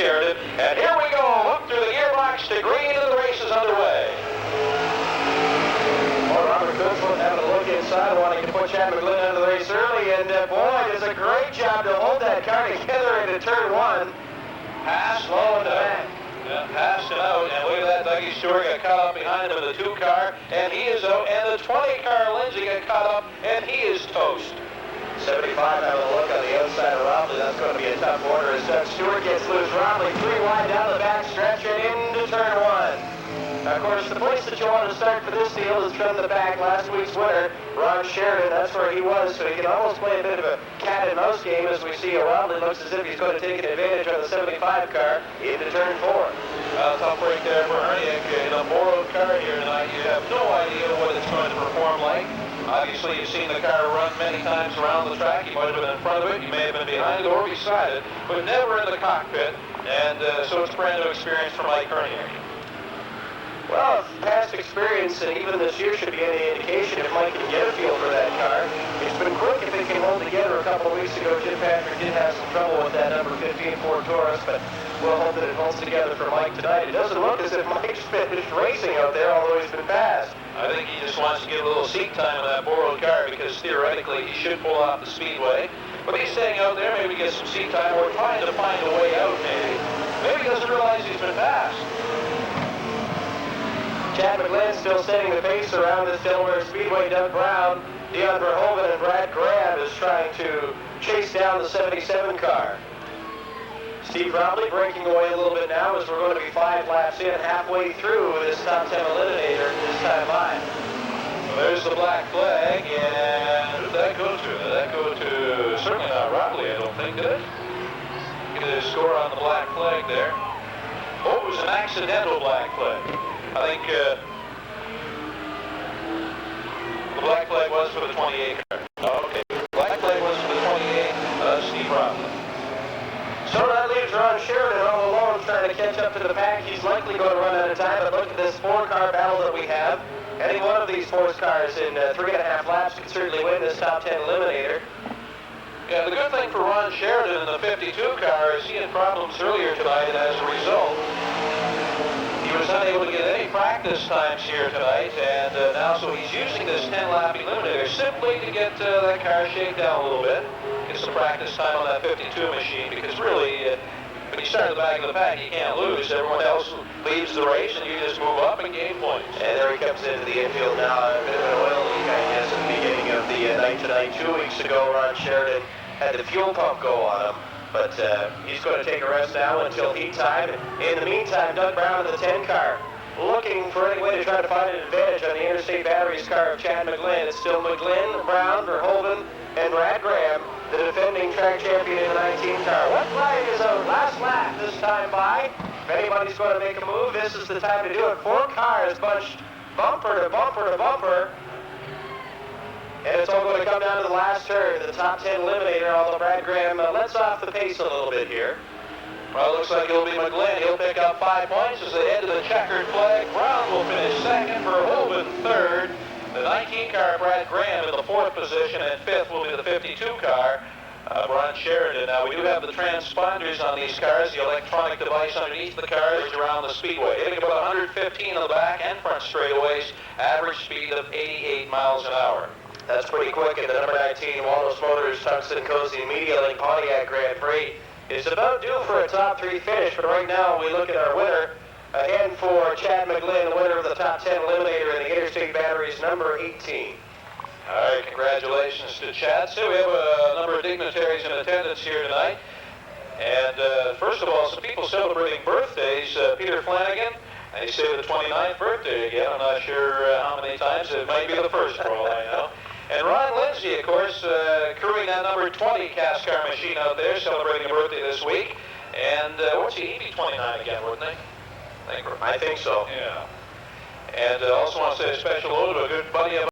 Sheridan. And here we go, up through the gearbox to green, and the race is underway. Well, Robert Kuenzlen having a look inside, wanting to put Chad McGlynn out of the race early, and boy, does a great job to hold that car together into turn one. Passed Slow in the back. Yeah, passed it out, and look at that, Dougie Stewart got caught up behind him in the 2 car, and he is out, and the 20 car Lindsay got caught up, and he is toast. 75 having a look on the outside of Robblee. That's going to be a tough order as Doug Stewart gets loose. Robblee 3 wide down the back stretch and into turn one. Of course, the place that you want to start for this deal is from the back. Last week's winner, Ron Sheridan, that's where he was, so he can almost play a bit of a cat and mouse game as we see Robblee looks as if he's going to take an advantage on the 75 car into turn 4. Tough break there for Hryniuk. In a borrowed car here tonight, you have no idea what it's going to perform like. Obviously, you've seen the car run many times around the track. You might have been in front of it, you may have been behind it or beside it, but never in the cockpit, and so it's a brand new experience for Mike Hryniuk. Well, past experience, and even this year should be any indication if Mike can get a feel for that car. It's been quick if it can hold together. A couple of weeks ago, Jim Patrick did have some trouble with that number 15 Ford Taurus, but we'll hope that it holds together for Mike tonight. It doesn't look as if Mike's finished racing out there, although he's been passed. I think he just wants to get a little seat time in that borrowed car because theoretically he should pull off the speedway. But he's staying out there, maybe get some seat time, or trying to find a way out maybe. Maybe he doesn't realize he's been passed. Chad McGlynn still setting the pace around this Delaware Speedway. Doug Brown, Dion Verhoeven, and Brad Graham is trying to chase down the 77 car. Steve Robblee breaking away a little bit now as we're going to be 5 laps in, halfway through this top 10 Eliminator this time by. Well, there's the black flag, and who did that go to? Did that go to, certainly not Robblee, I don't think, did it? Get a score on the black flag there. Oh, it was an accidental black flag. I think the black flag was for the 28 car. Oh, okay, black flag was for the 28, Steve Robblee. So that leaves Ron Sheridan all alone trying to catch up to the pack. He's likely going to run out of time, but look at this 4-car battle that we have. Any one of these 4 cars in 3.5 laps could certainly win this top 10 Eliminator. Yeah, the good thing for Ron Sheridan in the 52 car is he had problems earlier tonight, and as a result, he was unable to get any practice times here tonight, and now so he's using this 10-lap Eliminator simply to get that car shaken down a little bit, get some practice time on that 52 machine, because really, when you start at the back of the pack, you can't lose. Everyone else leaves the race, and you just move up and gain points. And there he comes into the infield now. A bit of an oil leak, I guess, at the beginning of the night tonight. 2 weeks ago, Ron Sheridan had the fuel pump go on him. But he's going to take a rest now until heat time. In the meantime, Doug Brown in the 10 car, looking for any way to try to find an advantage on the Interstate Batteries car of Chad McGlynn. It's still McGlynn, Brown, Verhoeven, and Brad Graham, the defending track champion in the 19 car. What flag is out? Last lap this time by. If anybody's going to make a move, this is the time to do it. 4 cars bunched bumper to bumper to bumper. And it's all going to come down to the last turn, the top 10 Eliminator, although Brad Graham lets off the pace a little bit here. Well, it looks like it'll be McGlynn. He'll pick up 5 points as they head to the checkered flag. Brown will finish second, Verhoeven third. The 19 car, Brad Graham, in the 4th position, and 5th will be the 52 car, Ron Sheridan. Now, we do have the transponders on these cars, the electronic device underneath the cars around the speedway. Hitting about 115 on the back and front straightaways, average speed of 88 miles an hour. That's pretty quick, and the number 19 Walrus Motors Tungsten Cozy Media Link Pontiac Grand Prix is about due for a top 3 finish, but right now we look at our winner, and for Chad McGlynn, the winner of the top 10 Eliminator in the Interstate Batteries, number 18. All right, congratulations to Chad. So we have a number of dignitaries in attendance here tonight, and first of all, some people celebrating birthdays. Peter Flanagan, and he said the 29th birthday again. I'm not sure how many times. It might be the first for all I know. And Ron Lindsay, of course, crewing that number 20 CASCAR machine out there, celebrating a birthday this week. And what's he? He'd be 29 again, wouldn't he? I think so. Yeah. And also want to say a special hello to a good buddy of